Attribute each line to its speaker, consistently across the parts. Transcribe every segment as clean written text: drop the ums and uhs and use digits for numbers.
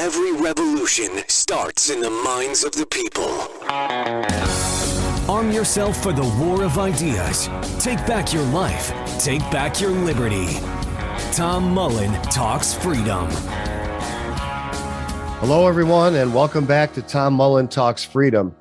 Speaker 1: Every revolution starts in the minds of the people. Arm yourself for the war of ideas. Take back your life. Take back your liberty. Tom Mullen Talks Freedom.
Speaker 2: Hello, everyone, and welcome back to Tom Mullen Talks Freedom.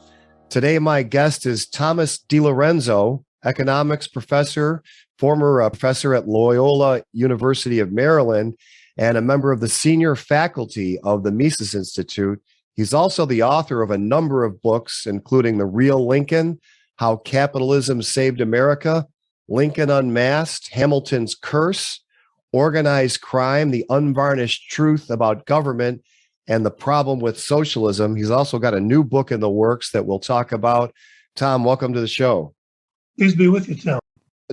Speaker 2: Today, my guest is Thomas Dilorenzo, economics professor, former professor at Loyola University of Maryland, and a member of the senior faculty of the Mises Institute. He's also the author of a number of books, including The Real Lincoln, How Capitalism Saved America, Lincoln Unmasked, Hamilton's Curse, Organized Crime, The Unvarnished Truth About Government, and The Problem with Socialism. He's also got a new book in the works that we'll talk about. Tom, welcome to the show.
Speaker 3: Please be with you, Tom.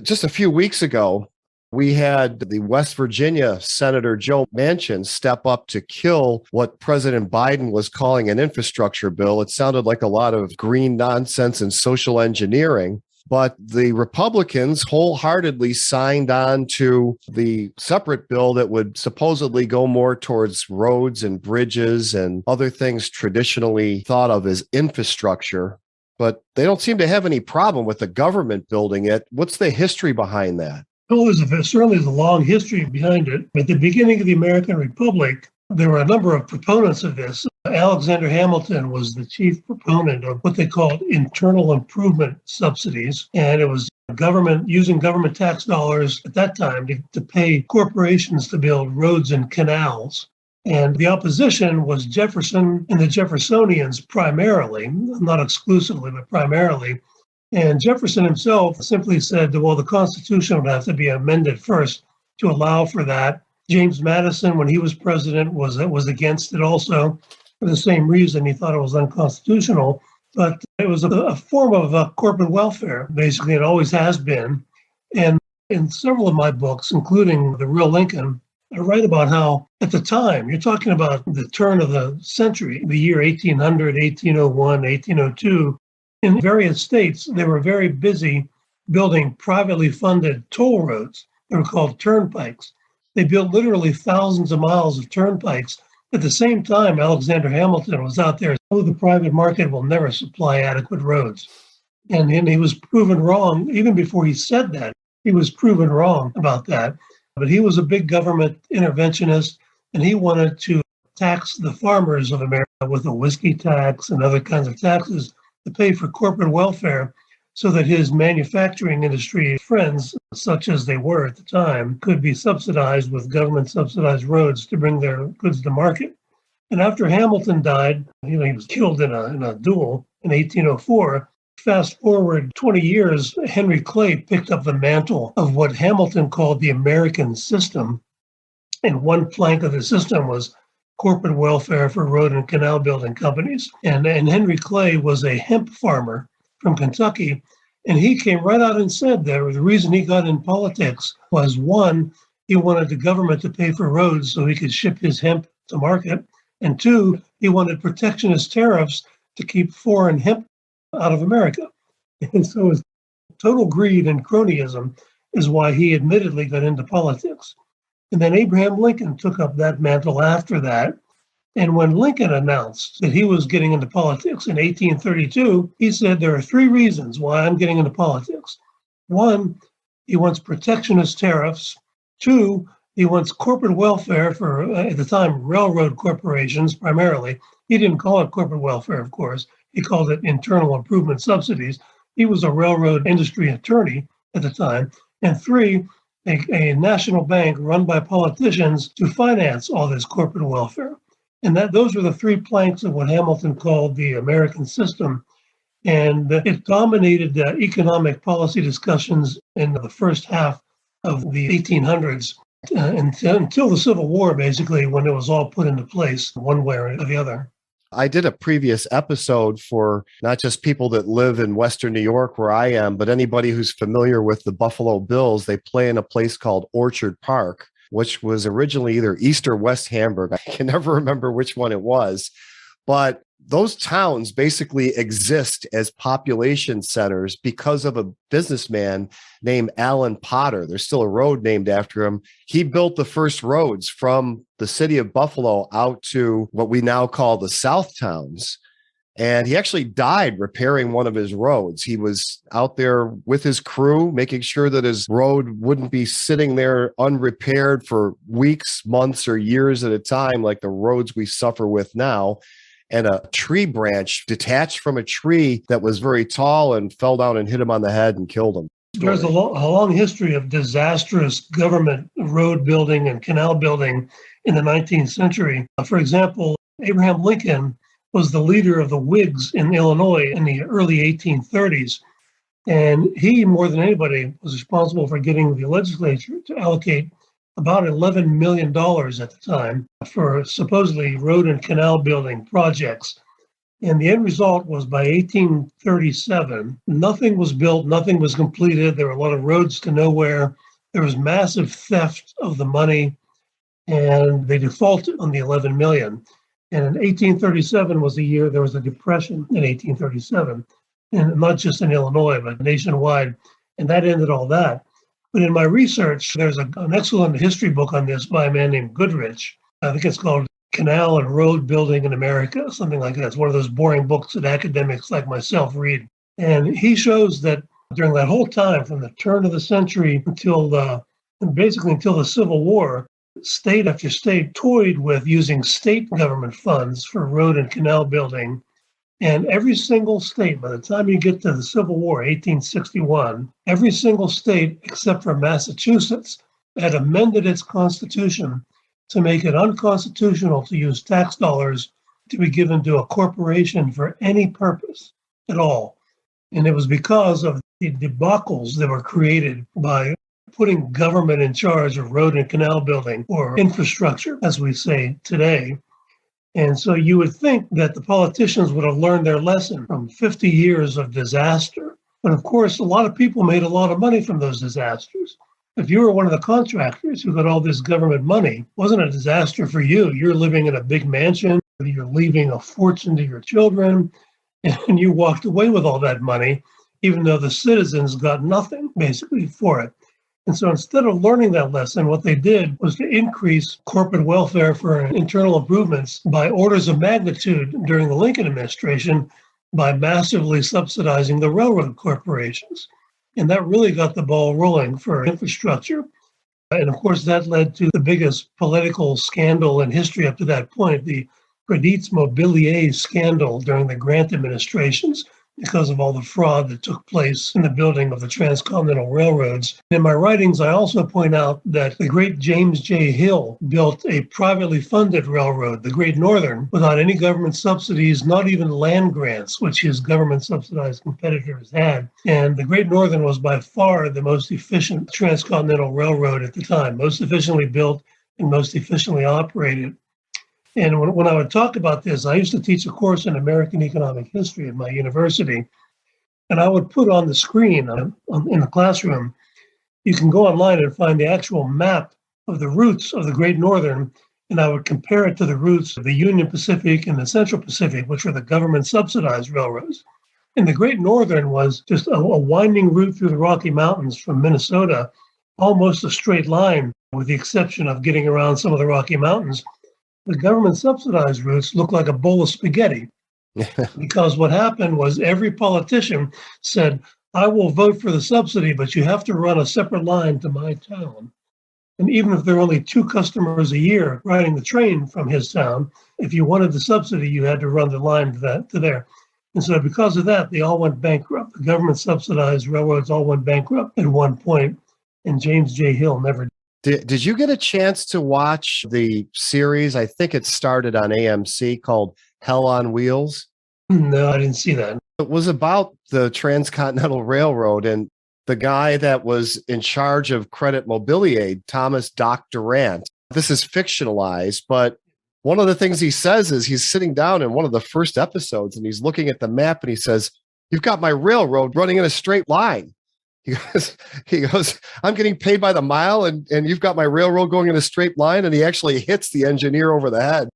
Speaker 2: Just a few weeks ago, we had the West Virginia Senator Joe Manchin step up to kill what President Biden was calling an infrastructure bill. It sounded like a lot of green nonsense and social engineering. But the Republicans wholeheartedly signed on to the separate bill that would supposedly go more towards roads and bridges and other things traditionally thought of as infrastructure. But they don't seem to have any problem with the government building it. What's the history behind that?
Speaker 3: Well, certainly there's a long history behind it. At the beginning of the American Republic, there were a number of proponents of this. Alexander Hamilton was the chief proponent of what they called internal improvement subsidies. And it was government using government tax dollars at that time to pay corporations to build roads and canals. And the opposition was Jefferson and the Jeffersonians primarily, not exclusively, but primarily. And Jefferson himself simply said, well, the Constitution would have to be amended first to allow for that. James Madison, when he was president, was against it also for the same reason. He thought it was unconstitutional. But it was a form of corporate welfare, basically. It always has been. And in several of my books, including The Real Lincoln, I write about how, at the time, you're talking about the turn of the century, the year 1800, 1801, 1802, in various states, they were very busy building privately funded toll roads. They were called turnpikes. They built literally thousands of miles of turnpikes. At the same time, Alexander Hamilton was out there, oh, the private market will never supply adequate roads. And he was proven wrong. Even before he said that, he was proven wrong about that. But he was a big government interventionist, and he wanted to tax the farmers of America with a whiskey tax and other kinds of taxes to pay for corporate welfare so that his manufacturing industry friends, such as they were at the time, could be subsidized with government-subsidized roads to bring their goods to market. And after Hamilton died, he was killed in a duel in 1804. Fast forward 20 years, Henry Clay picked up the mantle of what Hamilton called the American system. And one plank of the system was corporate welfare for road and canal building companies. And Henry Clay was a hemp farmer from Kentucky. And he came right out and said that the reason he got in politics was, one, he wanted the government to pay for roads so he could ship his hemp to market. And two, he wanted protectionist tariffs to keep foreign hemp out of America. And so his total greed and cronyism is why he admittedly got into politics. And then Abraham Lincoln took up that mantle after that. And when Lincoln announced that he was getting into politics in 1832, he said, there are three reasons why I'm getting into politics. One, he wants protectionist tariffs. Two, he wants corporate welfare for, at the time, railroad corporations primarily. He didn't call it corporate welfare, of course. He called it internal improvement subsidies. He was a railroad industry attorney at the time. And three, a national bank run by politicians to finance all this corporate welfare. And those were the three planks of what Hamilton called the American system. And it dominated economic policy discussions in the first half of the 1800s until the Civil War, basically, when it was all put into place one way or the other.
Speaker 2: I did a previous episode for not just people that live in Western New York where I am, but anybody who's familiar with the Buffalo Bills. They play in a place called Orchard Park, which was originally either East or West Hamburg. I can never remember which one it was. But those towns basically exist as population centers because of a businessman named Alan Potter. There's still a road named after him. He built the first roads from the city of Buffalo out to what we now call the South Towns. And he actually died repairing one of his roads. He was out there with his crew, making sure that his road wouldn't be sitting there unrepaired for weeks, months, or years at a time, like the roads we suffer with now. And a tree branch detached from a tree that was very tall and fell down and hit him on the head and killed him.
Speaker 3: There's a long history of disastrous government road building and canal building in the 19th century. For example, Abraham Lincoln was the leader of the Whigs in Illinois in the early 1830s. And he, more than anybody, was responsible for getting the legislature to allocate about $11 million at the time for supposedly road and canal building projects. And the end result was by 1837, nothing was built, nothing was completed. There were a lot of roads to nowhere. There was massive theft of the money, and they defaulted on the 11 million. And in 1837 was the year there was a depression in 1837, and not just in Illinois, but nationwide. And that ended all that. But in my research, there's an excellent history book on this by a man named Goodrich. I think it's called Canal and Road Building in America, something like that. It's one of those boring books that academics like myself read. And he shows that during that whole time, from the turn of the century until basically until the Civil War, state after state toyed with using state government funds for road and canal building. And every single state, by the time you get to the Civil War, 1861, every single state except for Massachusetts had amended its constitution to make it unconstitutional to use tax dollars to be given to a corporation for any purpose at all. And it was because of the debacles that were created by putting government in charge of road and canal building, or infrastructure, as we say today. And so you would think that the politicians would have learned their lesson from 50 years of disaster. But of course, a lot of people made a lot of money from those disasters. If you were one of the contractors who got all this government money, it wasn't a disaster for you. You're living in a big mansion, you're leaving a fortune to your children, and you walked away with all that money, even though the citizens got nothing basically for it. And so instead of learning that lesson, what they did was to increase corporate welfare for internal improvements by orders of magnitude during the Lincoln administration by massively subsidizing the railroad corporations. And that really got the ball rolling for infrastructure. And of course, that led to the biggest political scandal in history up to that point, the Credits Mobilier scandal during the Grant administrations, because of all the fraud that took place in the building of the transcontinental railroads. In my writings, I also point out that the great James J. Hill built a privately funded railroad, the Great Northern, without any government subsidies, not even land grants, which his government-subsidized competitors had. And the Great Northern was by far the most efficient transcontinental railroad at the time, most efficiently built and most efficiently operated. And when I would talk about this, I used to teach a course in American economic history at my university, and I would put on the screen in the classroom, you can go online and find the actual map of the routes of the Great Northern, and I would compare it to the routes of the Union Pacific and the Central Pacific, which were the government-subsidized railroads. And the Great Northern was just a winding route through the Rocky Mountains from Minnesota, almost a straight line, with the exception of getting around some of the Rocky Mountains. The government-subsidized routes looked like a bowl of spaghetti because what happened was every politician said, I will vote for the subsidy, but you have to run a separate line to my town. And even if there were only 2 customers a year riding the train from his town, if you wanted the subsidy, you had to run the line to there. And so because of that, they all went bankrupt. The government-subsidized railroads all went bankrupt at one point, and James J. Hill never did.
Speaker 2: Did you get a chance to watch the series? I think it started on AMC called Hell on Wheels.
Speaker 3: No, I didn't see that.
Speaker 2: It was about the Transcontinental Railroad and the guy that was in charge of Credit Mobilier, Thomas Doc Durant. This is fictionalized, but one of the things he says is he's sitting down in one of the first episodes and he's looking at the map and he says, "You've got my railroad running in a straight line." He goes, "I'm getting paid by the mile and you've got my railroad going in a straight line." And he actually hits the engineer over the head.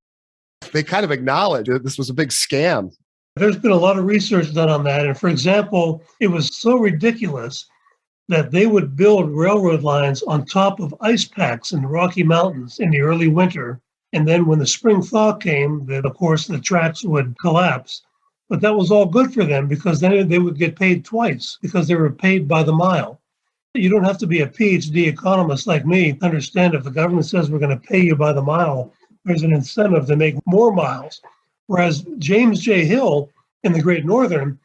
Speaker 2: They kind of acknowledged that this was a big scam.
Speaker 3: There's been a lot of research done on that. And for example, it was so ridiculous that they would build railroad lines on top of ice packs in the Rocky Mountains in the early winter. And then when the spring thaw came, then of course the tracks would collapse. But that was all good for them because then they would get paid twice because they were paid by the mile. You don't have to be a PhD economist like me to understand if the government says we're going to pay you by the mile, there's an incentive to make more miles. Whereas James J. Hill in the Great Northern,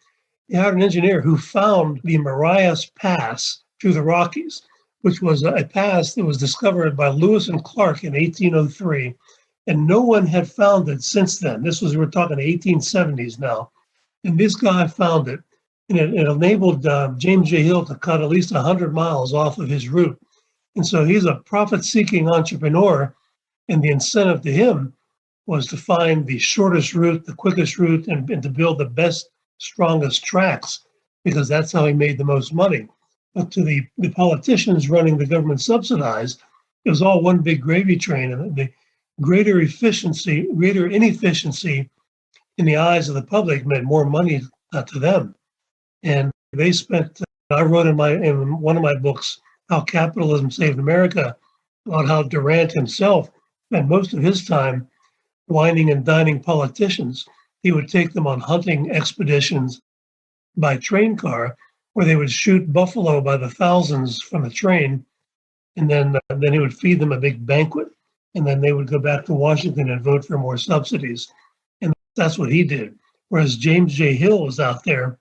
Speaker 3: he had an engineer who found the Marias Pass through the Rockies, which was a pass that was discovered by Lewis and Clark in 1803. And no one had found it since then. We're talking 1870s now. And this guy found it. And it enabled James J. Hill to cut at least 100 miles off of his route. And so he's a profit-seeking entrepreneur. And the incentive to him was to find the shortest route, the quickest route, and to build the best, strongest tracks, because that's how he made the most money. But to the politicians running the government subsidized, it was all one big gravy train. And the greater inefficiency in the eyes of the public meant more money to them. And they spent, I wrote in one of my books, How Capitalism Saved America, about how Durant himself spent most of his time wining and dining politicians. He would take them on hunting expeditions by train car, where they would shoot buffalo by the thousands from a train, and then he would feed them a big banquet, and then they would go back to Washington and vote for more subsidies. And that's what he did. Whereas James J. Hill was out there,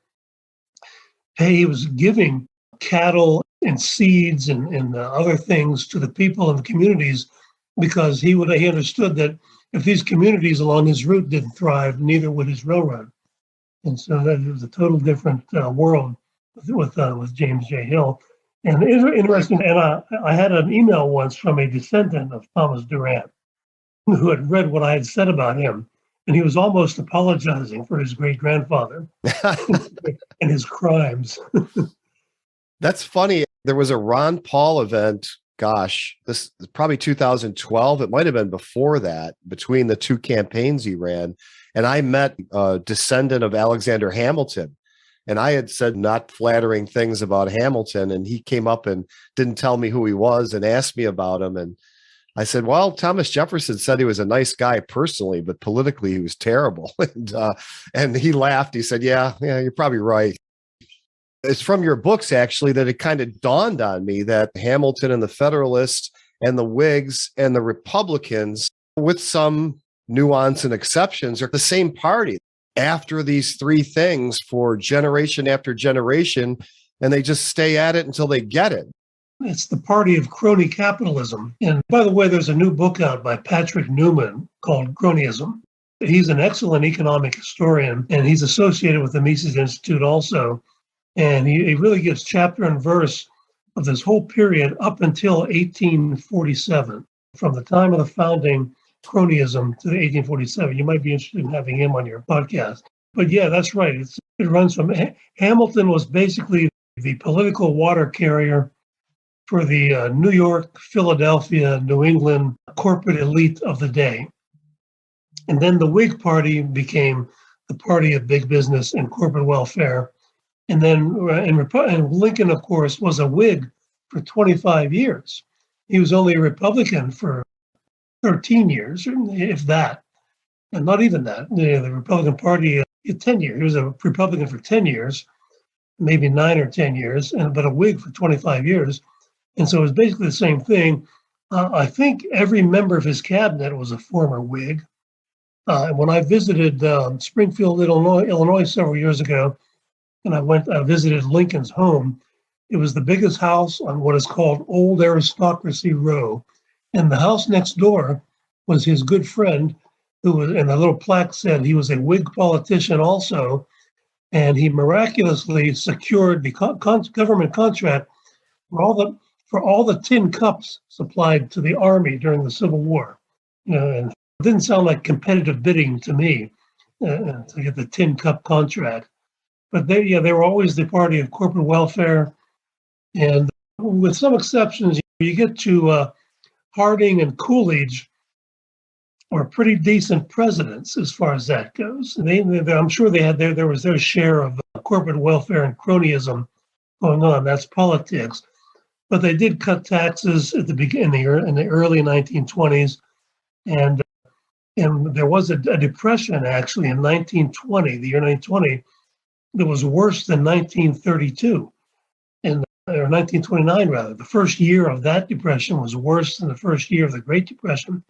Speaker 3: he was giving cattle and seeds and other things to the people in the communities, because he understood that if these communities along his route didn't thrive, neither would his railroad. And so that was a total different world with James J. Hill. And interesting, and I had an email once from a descendant of Thomas Durant who had read what I had said about him, and he was almost apologizing for his great-grandfather and his crimes.
Speaker 2: That's funny. There was a Ron Paul event, gosh, this is probably 2012. It might have been before that, between the two campaigns he ran. And I met a descendant of Alexander Hamilton. And I had said not flattering things about Hamilton. And he came up and didn't tell me who he was and asked me about him. And I said, well, Thomas Jefferson said he was a nice guy personally, but politically he was terrible. And he laughed. He said, yeah, you're probably right. It's from your books, actually, that it kind of dawned on me that Hamilton and the Federalists and the Whigs and the Republicans, with some nuance and exceptions, are the same party after these three things for generation after generation, and they just stay at it until they get it.
Speaker 3: It's the party of crony capitalism. And by the way, there's a new book out by Patrick Newman called Cronyism. He's an excellent economic historian, and he's associated with the Mises Institute also. And he really gives chapter and verse of this whole period up until 1847, from the time of the founding cronyism to 1847. You might be interested in having him on your podcast. But yeah, that's right. It runs from Hamilton was basically the political water carrier for the New York, Philadelphia, New England corporate elite of the day. And then the Whig Party became the party of big business and corporate welfare. And then and Lincoln, of course, was a Whig for 25 years. He was only a Republican for 13 years, if that, and not even that. The Republican Party, 10 years. He was a Republican for 10 years, maybe 9 or 10 years, but a Whig for 25 years. And so it was basically the same thing. I think every member of his cabinet was a former Whig. When I visited Springfield, Illinois several years ago, and I visited Lincoln's home, it was the biggest house on what is called Old Aristocracy Row. And the house next door was his good friend, who was, and the little plaque said he was a Whig politician also, and he miraculously secured the government contract for all the tin cups supplied to the army during the Civil War. And it didn't sound like competitive bidding to me to get the tin cup contract. But they were always the party of corporate welfare. And with some exceptions, you get to Harding and Coolidge, were pretty decent presidents as far as that goes. I'm sure there was their share of corporate welfare and cronyism going on. That's politics. But they did cut taxes at the beginning in the early 1920s, and there was a depression actually in 1920, the year 1920, that was worse than 1932, or 1929 rather. The first year of that depression was worse than the first year of the Great Depression.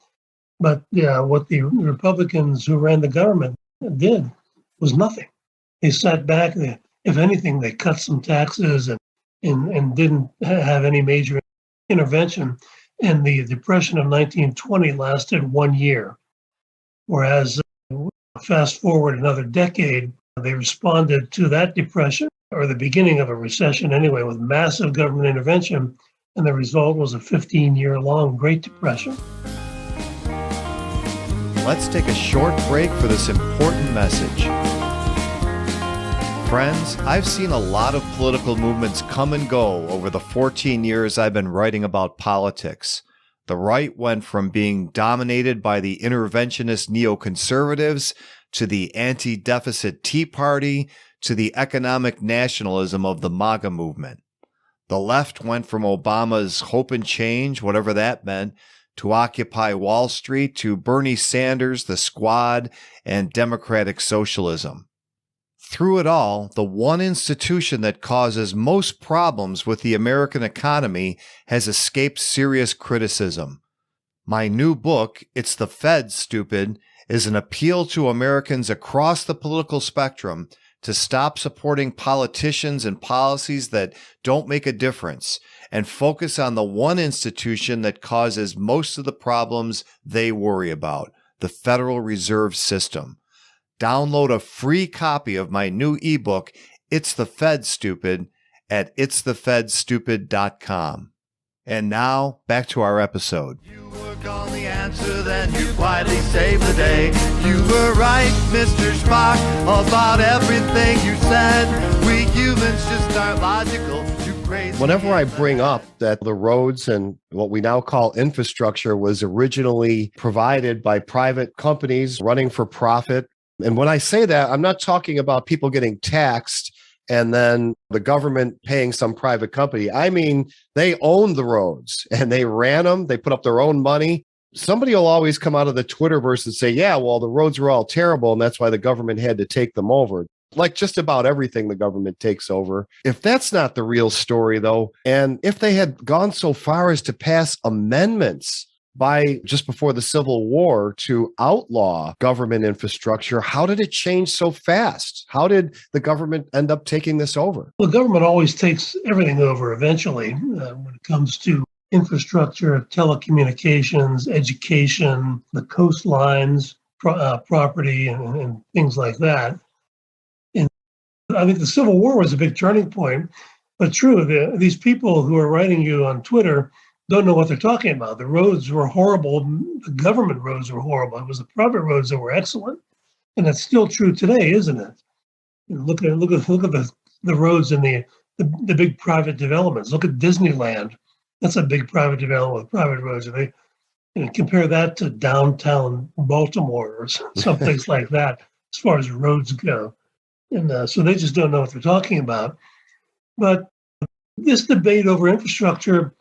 Speaker 3: But what the Republicans who ran the government did was nothing. They sat back. If anything, they cut some taxes and didn't have any major intervention. And the Depression of 1920 lasted 1 year. Whereas fast forward another decade, they responded to that depression, or the beginning of a recession anyway, with massive government intervention. And the result was a 15-year-long Great Depression.
Speaker 2: Let's take a short break for this important message. Friends, I've seen a lot of political movements come and go over the 14 years I've been writing about politics. The right went from being dominated by the interventionist neoconservatives to the anti-deficit Tea Party to the economic nationalism of the MAGA movement. The left went from Obama's hope and change, whatever that meant, to Occupy Wall Street, to Bernie Sanders, the Squad, and democratic socialism. Through it all, the one institution that causes most problems with the American economy has escaped serious criticism. My new book, It's the Fed, Stupid, is an appeal to Americans across the political spectrum to stop supporting politicians and policies that don't make a difference and focus on the one institution that causes most of the problems they worry about, the Federal Reserve System. Download a free copy of my new ebook, It's the Fed, Stupid, at itsthefedstupid.com. And now, back to our episode.
Speaker 4: You work on the answer, then you quietly save the day. You were right, Mr. Spock, about everything you said. We humans just aren't logical.
Speaker 2: Whenever I bring up that the roads and what we now call infrastructure was originally provided by private companies running for profit, and when I say that, I'm not talking about people getting taxed and then the government paying some private company. I mean, they owned the roads and they ran them. They put up their own money. Somebody will always come out of the Twitterverse and say, yeah, well, the roads were all terrible and that's why the government had to take them over. Like just about everything the government takes over. If that's not the real story, though, and if they had gone so far as to pass amendments by just before the Civil War to outlaw government infrastructure, how did it change so fast? How did the government end up taking this over?
Speaker 3: Well, government always takes everything over eventually when it comes to infrastructure, telecommunications, education, the coastlines, property, and things like that. I think the Civil War was a big turning point, but true, these people who are writing you on Twitter don't know what they're talking about. The roads were horrible. The government roads were horrible. It was the private roads that were excellent. And that's still true today, isn't it? Look at the roads in the big private developments. Look at Disneyland. That's a big private development with private roads. Compare that to downtown Baltimore or someplace like that as far as roads go. And so they just don't know what they're talking about. But this debate over infrastructure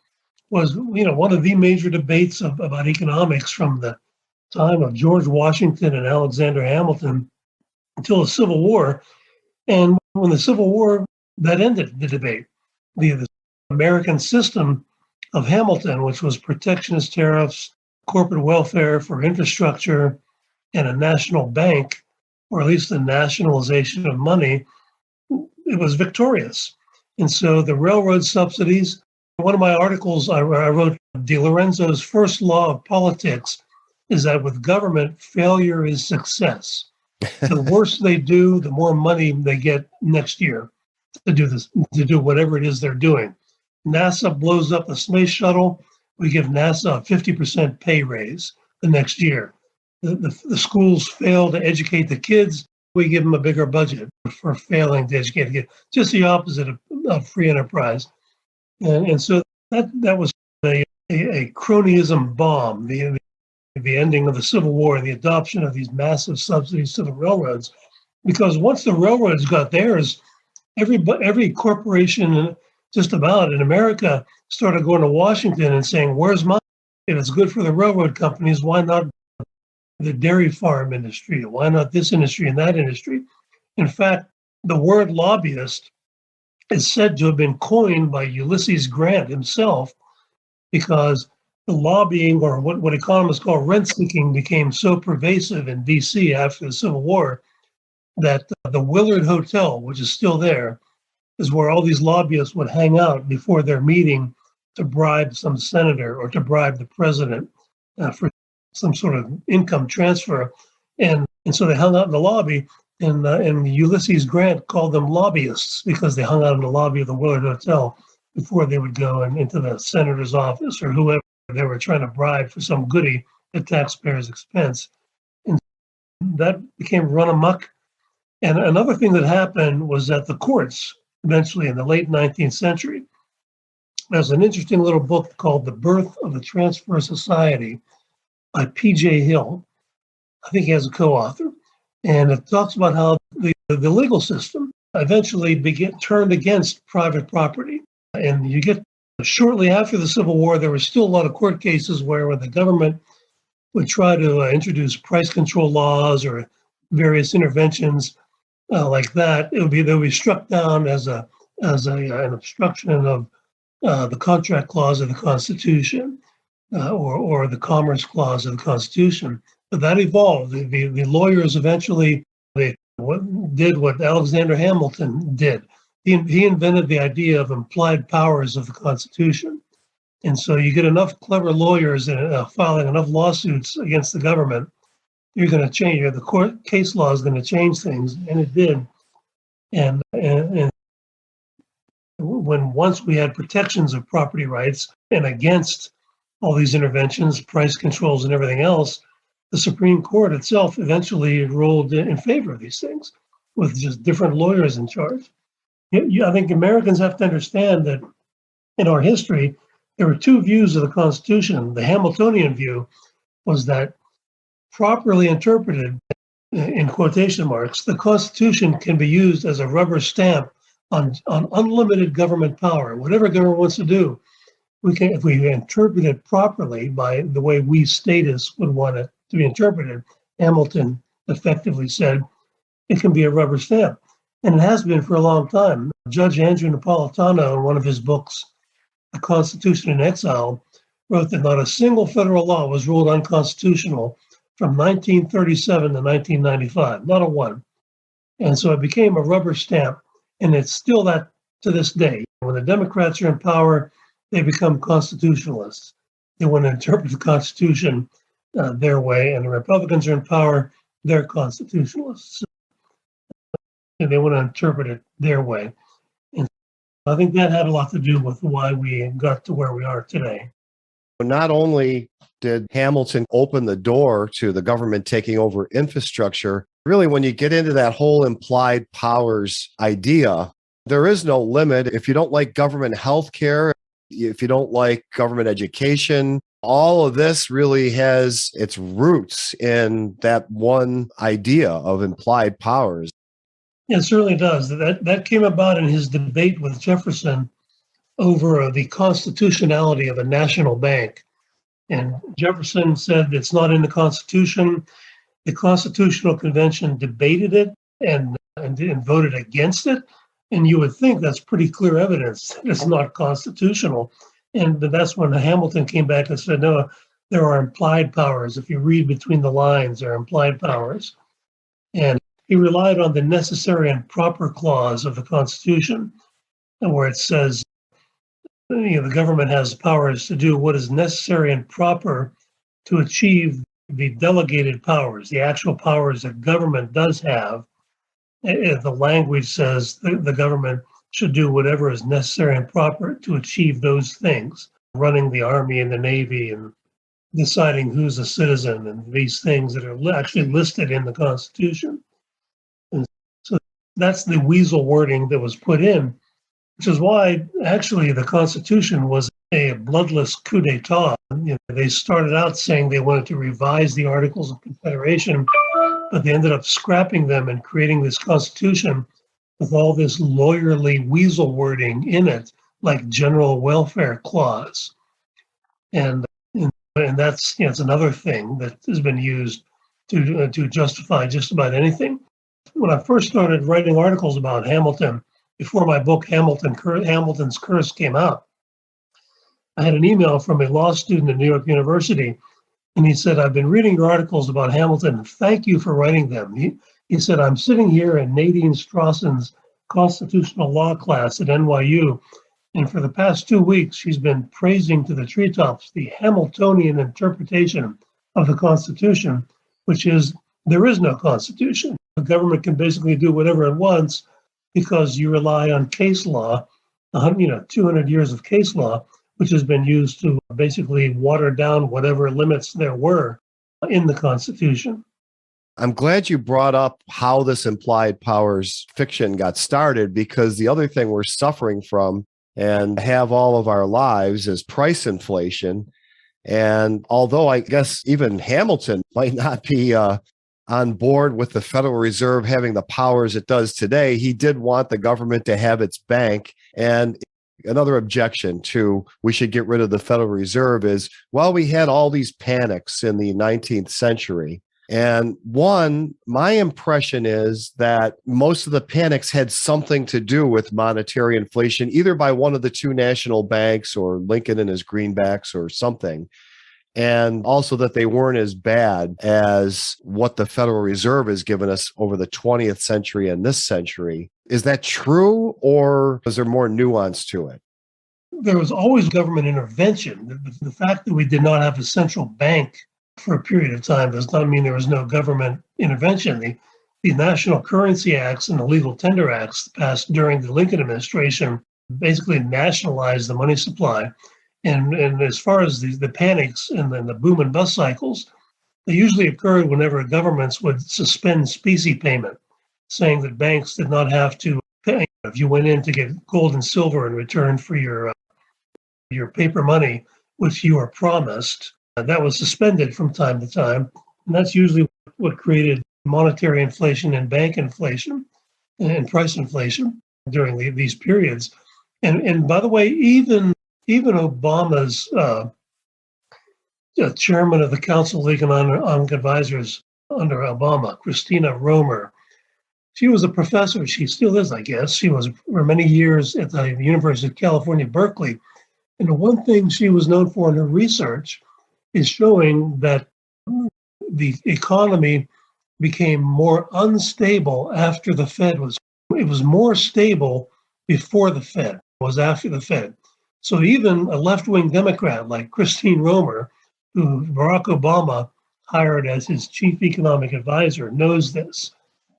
Speaker 3: was, one of the major debates about economics from the time of George Washington and Alexander Hamilton until the Civil War. And when the Civil War, that ended the debate. The American system of Hamilton, which was protectionist tariffs, corporate welfare for infrastructure, and a national bank, or at least the nationalization of money, it was victorious. And so the railroad subsidies, one of my articles I wrote, Dilorenzo's first law of politics is that with government, failure is success. The worse they do, the more money they get next year to do whatever it is they're doing. NASA blows up the space shuttle, we give NASA a 50% pay raise the next year. The schools fail to educate the kids, we give them a bigger budget for failing to educate the kids. Just the opposite of free enterprise. And so that was a cronyism bomb. The the ending of the Civil War and the adoption of these massive subsidies to the railroads. Because once the railroads got theirs, every corporation just about in America started going to Washington and saying, where's mine? If it's good for the railroad companies, why not the dairy farm industry? Why not this industry and that industry? In fact, the word lobbyist is said to have been coined by Ulysses Grant himself, because the lobbying, or what economists call rent-seeking, became so pervasive in D.C. after the Civil War that the Willard Hotel, which is still there, is where all these lobbyists would hang out before their meeting to bribe some senator or to bribe the president for some sort of income transfer. And so they hung out in the lobby, and Ulysses Grant called them lobbyists because they hung out in the lobby of the Willard Hotel before they would go into the senator's office or whoever they were trying to bribe for some goodie at taxpayers' expense. And that became run amok. And another thing that happened was that the courts, eventually in the late 19th century, there's an interesting little book called The Birth of the Transfer Society by P.J. Hill. I think he has a co-author. And it talks about how the legal system eventually turned against private property. And you get, shortly after the Civil War, there were still a lot of court cases where the government would try to introduce price control laws or various interventions like that. They would be struck down as an obstruction of the contract clause of the Constitution or the commerce clause of the Constitution. But that evolved. The lawyers eventually did what Alexander Hamilton did. He invented the idea of implied powers of the Constitution. And so you get enough clever lawyers filing enough lawsuits against the government, you're going to change, the court case law is going to change things, and it did. And once we had protections of property rights and against all these interventions, price controls and everything else, the Supreme Court itself eventually ruled in favor of these things with just different lawyers in charge. I think Americans have to understand that in our history, there were two views of the Constitution. The Hamiltonian view was that properly interpreted, in quotation marks, the Constitution can be used as a rubber stamp on unlimited government power. Whatever government wants to do, if we interpret it properly by the way we statists would want it to be interpreted, Hamilton effectively said, it can be a rubber stamp. And it has been for a long time. Judge Andrew Napolitano, in one of his books, The Constitution in Exile, wrote that not a single federal law was ruled unconstitutional from 1937 to 1995, not a one. And so it became a rubber stamp, and it's still that to this day. When the Democrats are in power, they become constitutionalists. They want to interpret the Constitution their way, and the Republicans are in power, they're constitutionalists. And they want to interpret it their way. And I think that had a lot to do with why we got to where we are today.
Speaker 2: Not only did Hamilton open the door to the government taking over infrastructure, really, when you get into that whole implied powers idea, there is no limit. If you don't like government health care, if you don't like government education, all of this really has its roots in that one idea of implied powers.
Speaker 3: It certainly does. That came about in his debate with Jefferson over the constitutionality of a national bank. And Jefferson said it's not in the Constitution. The Constitutional Convention debated it and voted against it. And you would think that's pretty clear evidence that it's not constitutional. And that's when Hamilton came back and said, no, there are implied powers. If you read between the lines, there are implied powers. And he relied on the necessary and proper clause of the Constitution, where it says, the government has powers to do what is necessary and proper to achieve the delegated powers, the actual powers that government does have. The language says the government should do whatever is necessary and proper to achieve those things, running the Army and the Navy and deciding who's a citizen and these things that are actually listed in the Constitution. And so that's the weasel wording that was put in, which is why actually the Constitution was a bloodless coup d'etat. They started out saying they wanted to revise the Articles of Confederation, but they ended up scrapping them and creating this constitution with all this lawyerly weasel wording in it, like general welfare clause. And that's it's another thing that has been used to justify just about anything. When I first started writing articles about Hamilton, before my book Hamilton's Curse came out, I had an email from a law student at New York University, and he said, "I've been reading your articles about Hamilton. Thank you for writing them." He said, "I'm sitting here in Nadine Strawson's constitutional law class at NYU, and for the past 2 weeks, she's been praising to the treetops the Hamiltonian interpretation of the Constitution, which is there is no Constitution. The government can basically do whatever it wants because you rely on case law, 200 years of case law, which has been used to basically water down whatever limits there were in the Constitution."
Speaker 2: I'm glad you brought up how this implied powers fiction got started, because the other thing we're suffering from and have all of our lives is price inflation. And although I guess even Hamilton might not be on board with the Federal Reserve having the powers it does today, he did want the government to have its bank. And another objection to we should get rid of the Federal Reserve is, well, we had all these panics in the 19th century. And my impression is that most of the panics had something to do with monetary inflation, either by one of the two national banks or Lincoln and his greenbacks or something. And also that they weren't as bad as what the Federal Reserve has given us over the 20th century and this century. Is that true, or is there more nuance to it?
Speaker 3: There was always government intervention. The fact that we did not have a central bank for a period of time does not mean there was no government intervention. The National Currency Acts and the Legal Tender Acts passed during the Lincoln administration basically nationalized the money supply. And as far as the panics and then the boom and bust cycles, they usually occurred whenever governments would suspend specie payment, saying that banks did not have to pay. If you went in to get gold and silver in return for your paper money, which you were promised, that was suspended from time to time. And that's usually what created monetary inflation and bank inflation and price inflation during these periods. And by the way, even Obama's chairman of the Council of Economic Advisors under Obama, Christina Romer, she was a professor. She still is, I guess. She was for many years at the University of California, Berkeley. And the one thing she was known for in her research is showing that the economy became more unstable after the Fed it was more stable before the Fed was after the Fed. So even a left-wing Democrat like Christine Romer, who Barack Obama hired as his chief economic advisor, knows this.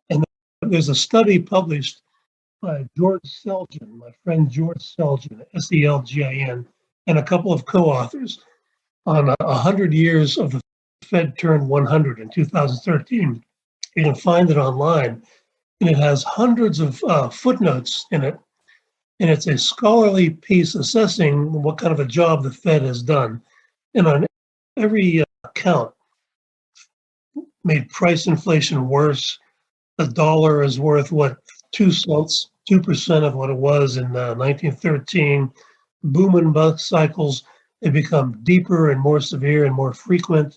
Speaker 3: And there's a study published by George Selgin, my friend George Selgin, Selgin, and a couple of co-authors on 100 years of the Fed turned 100 in 2013. You can find it online, and it has hundreds of footnotes in it. And it's a scholarly piece assessing what kind of a job the Fed has done. And on every count, made price inflation worse. The dollar is worth, 2 cents, 2% of what it was in 1913. Boom and bust cycles, they become deeper and more severe and more frequent.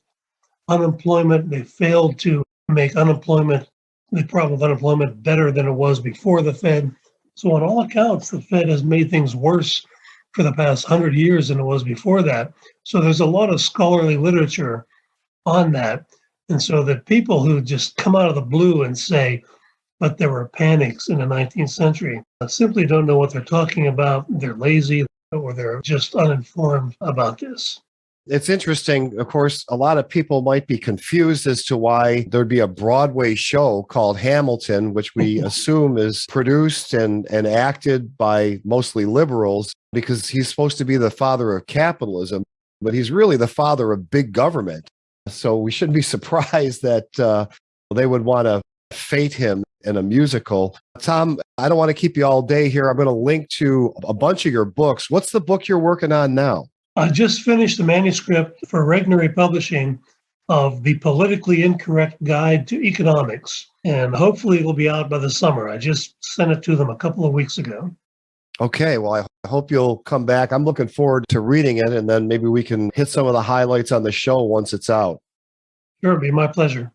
Speaker 3: Unemployment, they failed to make the problem of unemployment better than it was before the Fed. So on all accounts, the Fed has made things worse for the past 100 years than it was before that. So there's a lot of scholarly literature on that. And so that people who just come out of the blue and say, but there were panics in the 19th century, simply don't know what they're talking about. They're lazy, or they're just uninformed about this.
Speaker 2: It's interesting. Of course, a lot of people might be confused as to why there'd be a Broadway show called Hamilton, which we assume is produced and acted by mostly liberals, because he's supposed to be the father of capitalism, but he's really the father of big government. So we shouldn't be surprised that they would want to fate him and a musical. Tom, I don't want to keep you all day here. I'm going to link to a bunch of your books. What's the book you're working on now?
Speaker 3: I just finished the manuscript for Regnery Publishing of The Politically Incorrect Guide to Economics, and hopefully it will be out by the summer. I just sent it to them a couple of weeks ago.
Speaker 2: Okay, well, I hope you'll come back. I'm looking forward to reading it, and then maybe we can hit some of the highlights on the show once it's out.
Speaker 3: Sure, it'd be my pleasure.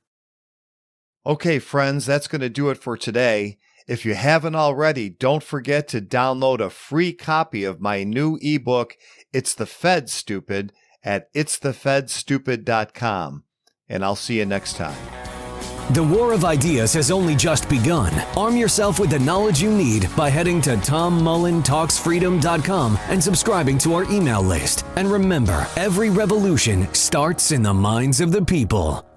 Speaker 4: Okay, friends, that's going to do it for today. If you haven't already, don't forget to download a free copy of my new ebook, It's the Fed Stupid, at itsthefedstupid.com. And I'll see you next time.
Speaker 1: The war of ideas has only just begun. Arm yourself with the knowledge you need by heading to TomMullenTalksFreedom.com and subscribing to our email list. And remember, every revolution starts in the minds of the people.